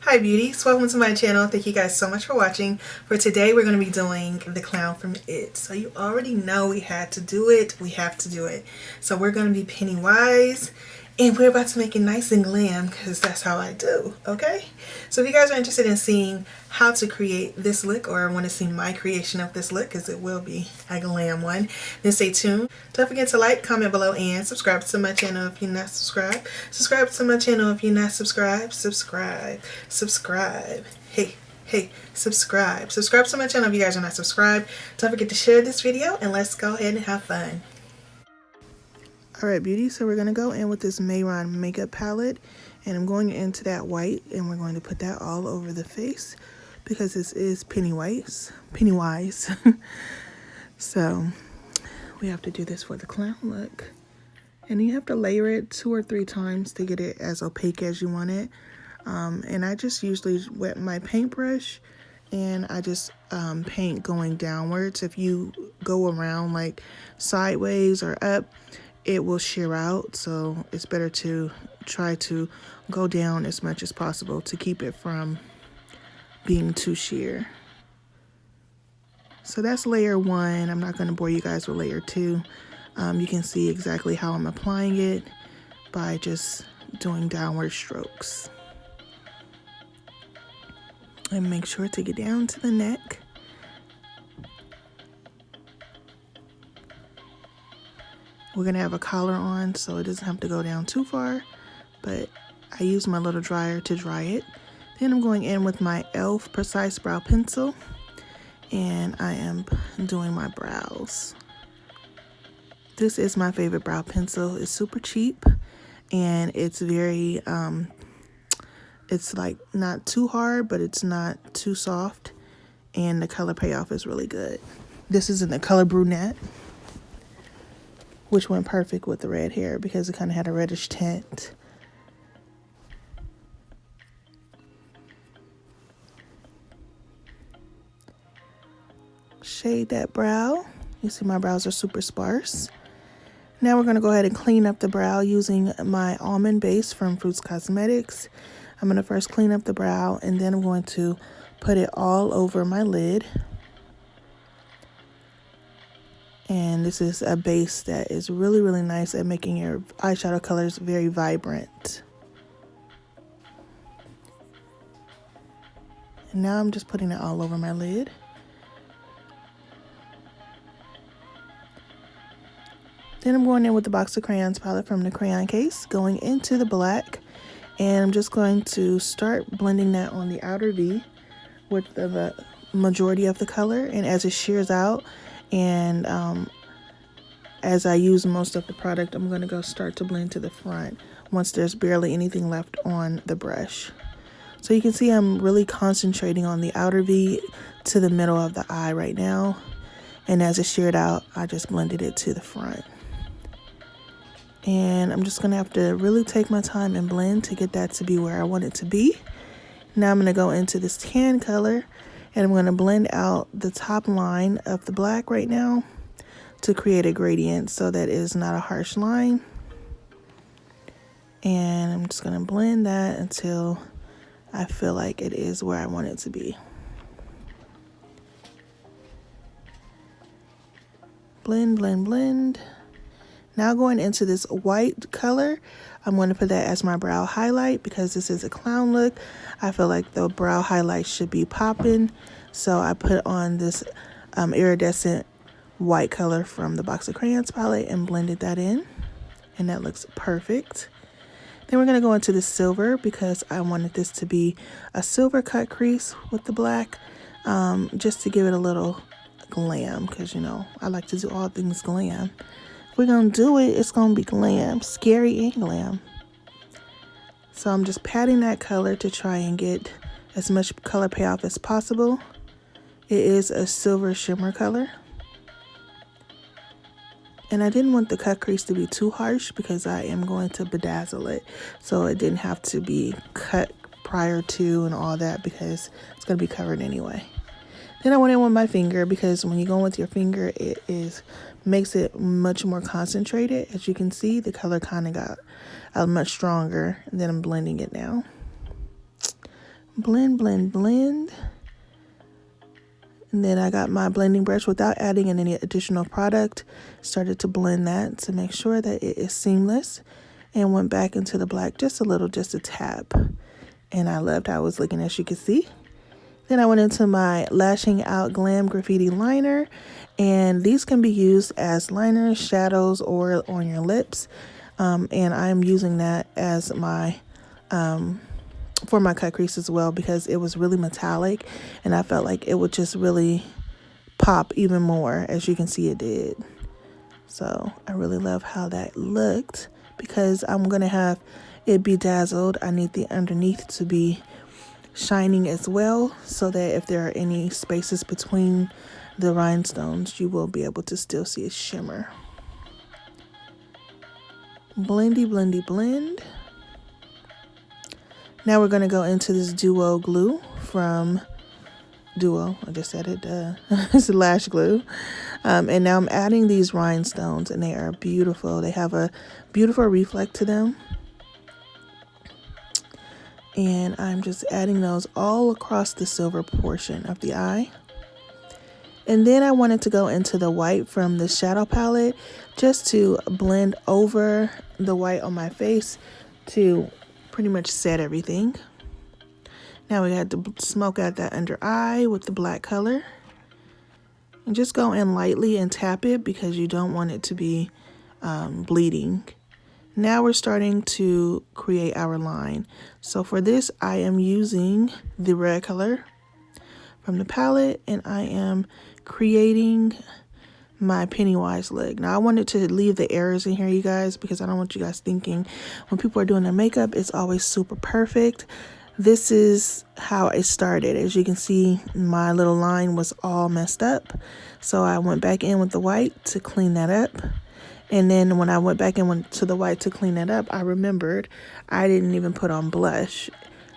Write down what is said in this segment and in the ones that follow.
Hi beauties, welcome to my channel. Thank you guys so much for watching. For today we're going to be doing the clown from It. So you already know we had to do it. We have to do it. So we're going to be Pennywise and we're about to make it nice and glam because that's how I do, okay? So if you guys are interested in seeing how to create this look or want to see my creation of this look, because it will be a glam one, then stay tuned. Don't forget to like, comment below, and subscribe to my channel if you're not subscribed. Subscribe to my channel if you're not subscribed. Subscribe. Hey, subscribe. Subscribe to my channel if you guys are not subscribed. Don't forget to share this video, and let's go ahead and have fun. Alright beauty, so we're going to go in with this Mayron makeup palette, and I'm going into that white, and we're going to put that all over the face because this is Pennywise. So we have to do this for the clown look, and you have to layer it 2 or 3 times to get it as opaque as you want it. And I just usually wet my paintbrush and I just paint going downwards. If you go around like sideways or up, it will shear out, so it's better to try to go down as much as possible to keep it from being too sheer. So that's layer 1. I'm not going to bore you guys with layer 2. You can see exactly how I'm applying it by just doing downward strokes. And make sure to get down to the neck. We're going to have a collar on, so it doesn't have to go down too far, but I use my little dryer to dry it. Then I'm going in with my e.l.f. Precise Brow Pencil, and I am doing my brows. This is my favorite brow pencil. It's super cheap, and it's very, it's like not too hard, but it's not too soft, and the color payoff is really good. This is in the color brunette, which went perfect with the red hair because it kind of had a reddish tint. Shade that brow. You see my brows are super sparse. Now we're going to go ahead and clean up the brow using my almond base from Fruits Cosmetics. I'm going to first clean up the brow, and then I'm going to put it all over my lid. And this is a base that is really, really nice at making your eyeshadow colors very vibrant. And now I'm just putting it all over my lid. Then I'm going in with the box of crayons palette from the crayon case, going into the black. And I'm just going to start blending that on the outer V with the majority of the color. And as it shears out, and as I use most of the product, I'm going to go start to blend to the front once there's barely anything left on the brush. So you can see I'm really concentrating on the outer V to the middle of the eye right now. And as it sheared out, I just blended it to the front. And I'm just going to have to really take my time and blend to get that to be where I want it to be. Now I'm going to go into this tan color, and I'm going to blend out the top line of the black right now to create a gradient so that it is not a harsh line. And I'm just going to blend that until I feel like it is where I want it to be. Blend, blend, blend. Now going into this white color, I'm going to put that as my brow highlight because this is a clown look. I feel like the brow highlight should be popping, so I put on this iridescent white color from the box of crayons palette and blended that in, and that looks perfect. Then we're going to go into the silver because I wanted this to be a silver cut crease with the black, just to give it a little glam, because you know I like to do all things glam. If we're going to do it, it's going to be glam, scary and glam. So I'm just patting that color to try and get as much color payoff as possible. It is a silver shimmer color. And I didn't want the cut crease to be too harsh because I am going to bedazzle it. So it didn't have to be cut prior to and all that because it's going to be covered anyway. Then I went in with my finger because when you go in with your finger, it makes it much more concentrated. As you can see, the color kind of got much stronger. And then I'm blending it now. Blend, blend, blend. And then I got my blending brush without adding in any additional product. Started to blend that to make sure that it is seamless. And went back into the black just a little, just a tap. And I loved how it was looking, as you can see. Then I went into my Lashing Out Glam Graffiti Liner. And these can be used as liners, shadows, or on your lips. And I'm using that as my for my cut crease as well, because it was really metallic and I felt like it would just really pop even more, as you can see it did. So I really love how that looked, because I'm gonna have it bedazzled. I need the underneath to be shining as well, so that if there are any spaces between the rhinestones, you will be able to still see a shimmer. Blendy, blendy, blend. Now we're going to go into this Duo glue from Duo. I just said it. It's lash glue. And now I'm adding these rhinestones, and they are beautiful. They have a beautiful reflect to them. And I'm just adding those all across the silver portion of the eye. And then I wanted to go into the white from the shadow palette just to blend over the white on my face to pretty much set everything. Now we had to smoke out that under eye with the black color. And just go in lightly and tap it, because you don't want it to be bleeding. Now we're starting to create our line. So for this, I am using the red color from the palette, and I am creating my Pennywise leg. Now I wanted to leave the errors in here, you guys, because I don't want you guys thinking when people are doing their makeup, it's always super perfect. This is how it started. As you can see, my little line was all messed up. So I went back in with the white to clean that up. And then when I went back in to the white to clean that up, I remembered I didn't even put on blush.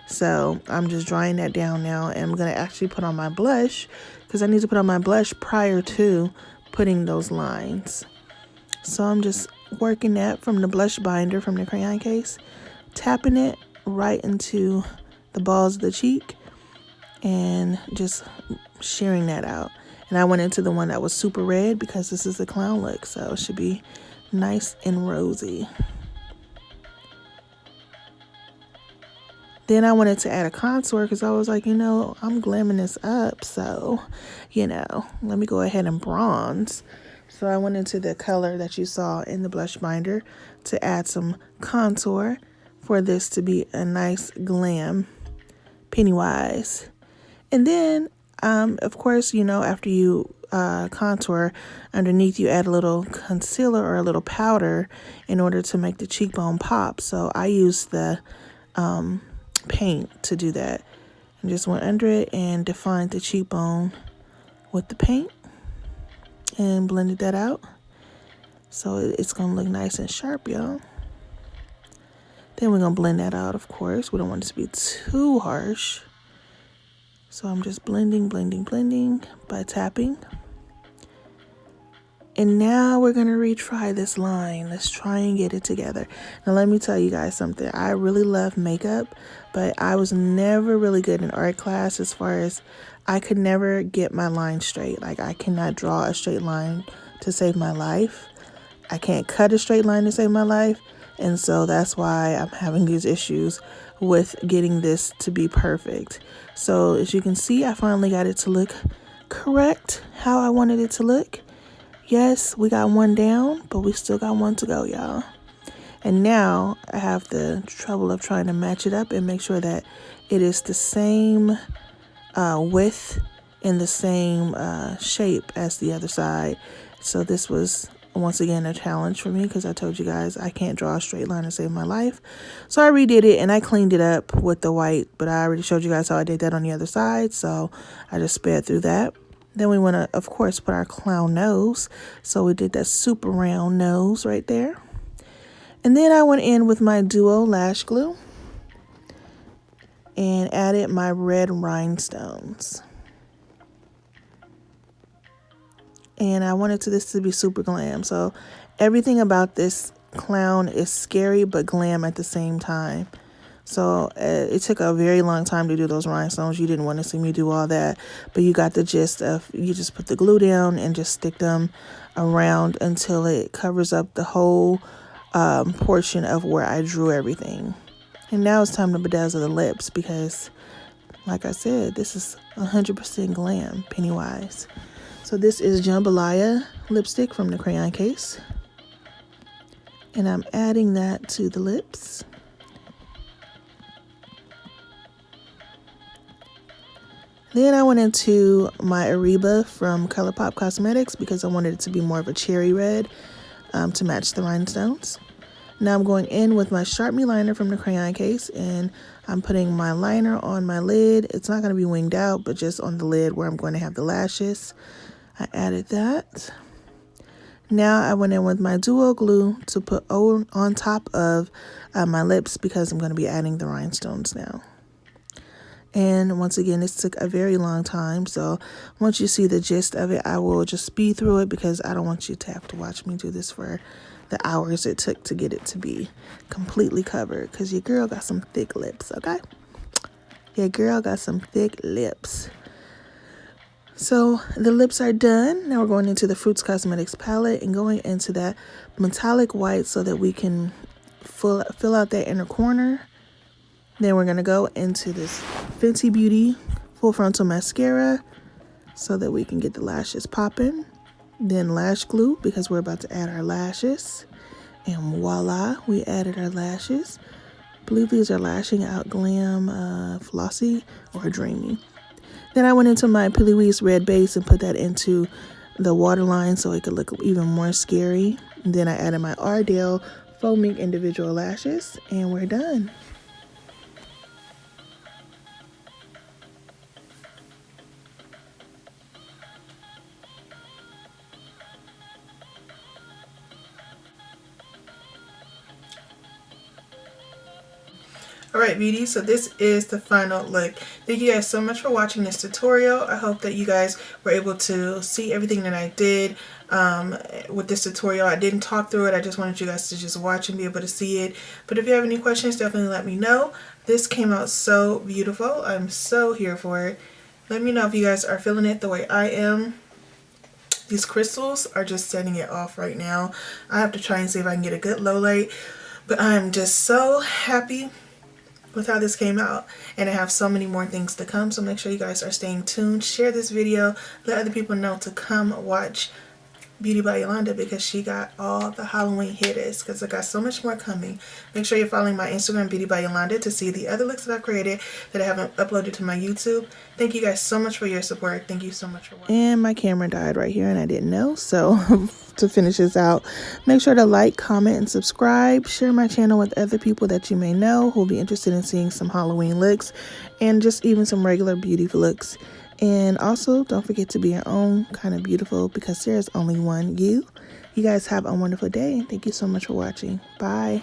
So I'm just drying that down now, and I'm going to actually put on my blush, because I need to put on my blush prior to putting those lines. So I'm just working that from the blush binder from the crayon case, tapping it right into the balls of the cheek and just shearing that out. And I went into the one that was super red, because this is a clown look, so it should be nice and rosy. Then I wanted to add a contour, because I was like, I'm glamming this up, so, let me go ahead and bronze. So I went into the color that you saw in the blush binder to add some contour for this to be a nice glam Pennywise. And then, of course, after you contour underneath, you add a little concealer or a little powder in order to make the cheekbone pop. So I used the paint to do that, and just went under it and defined the cheekbone with the paint and blended that out, so it's gonna look nice and sharp, y'all. Then we're gonna blend that out. Of course, we don't want it to be too harsh, so I'm just blending by tapping. And now we're going to retry this line. Let's try and get it together. Now, let me tell you guys something. I really love makeup, but I was never really good in art class, as far as I could never get my line straight. Like, I cannot draw a straight line to save my life. I can't cut a straight line to save my life. And so that's why I'm having these issues with getting this to be perfect. So as you can see, I finally got it to look correct how I wanted it to look. Yes, we got one down, but we still got one to go, y'all. And now I have the trouble of trying to match it up and make sure that it is the same width and the same shape as the other side. So this was once again a challenge for me, because I told you guys I can't draw a straight line to save my life. So I redid it and I cleaned it up with the white, but I already showed you guys how I did that on the other side, so I just sped through that. Then we want to, of course, put our clown nose. So we did that super round nose right there. And then I went in with my Duo lash glue and added my red rhinestones. And I wanted this to be super glam. So everything about this clown is scary but glam at the same time. So it took a very long time to do those rhinestones. You didn't want to see me do all that, but you got the gist of, you just put the glue down and just stick them around until it covers up the whole portion of where I drew everything. And now it's time to bedazzle the lips because, like I said, this is 100% Glam Pennywise. So this is Jambalaya lipstick from the crayon case. And I'm adding that to the lips. Then I went into my Ariba from ColourPop Cosmetics because I wanted it to be more of a cherry red to match the rhinestones. Now I'm going in with my Sharp Me liner from the crayon case, and I'm putting my liner on my lid. It's not going to be winged out, but just on the lid where I'm going to have the lashes. I added that. Now I went in with my duo glue to put on top of my lips because I'm going to be adding the rhinestones now. And once again, this took a very long time. So once you see the gist of it, I will just speed through it because I don't want you to have to watch me do this for the hours it took to get it to be completely covered. Because your girl got some thick lips, okay? Your girl got some thick lips. So the lips are done. Now we're going into the Fruits Cosmetics palette and going into that metallic white so that we can fill out that inner corner. Then we're going to go into this Fenty Beauty Full Frontal Mascara so that we can get the lashes popping. Then lash glue because we're about to add our lashes. And voila, we added our lashes. I believe these are Lashing Out Glam Flossy or Dreamy. Then I went into my Pennywise red base and put that into the waterline so it could look even more scary. And then I added my Ardell Foaming Individual Lashes and we're done. Alright beauty, so this is the final look. Thank you guys so much for watching this tutorial. I hope that you guys were able to see everything that I did with this tutorial. I didn't talk through it, I just wanted you guys to just watch and be able to see it. But if you have any questions, definitely let me know. This came out so beautiful. I'm so here for it. Let me know if you guys are feeling it the way I am. These crystals are just setting it off right now. I have to try and see if I can get a good low light. But I'm just so happy with how this came out, and I have so many more things to come, so make sure you guys are staying tuned. Share this video, let other people know to come watch Beauty by Yolanda because she got all the Halloween hitters, because I got so much more coming. Make sure you're following my Instagram, Beauty by Yolanda, to see the other looks that I've created that I haven't uploaded to my YouTube. Thank you guys so much for your support. Thank you so much for watching. And my camera died right here and I didn't know, so to finish this out, make sure to like, comment, and subscribe. Share my channel with other people that you may know who will be interested in seeing some Halloween looks and just even some regular beauty looks. And also, don't forget to be your own kind of beautiful because there's only one you. You guys have a wonderful day. Thank you so much for watching. Bye.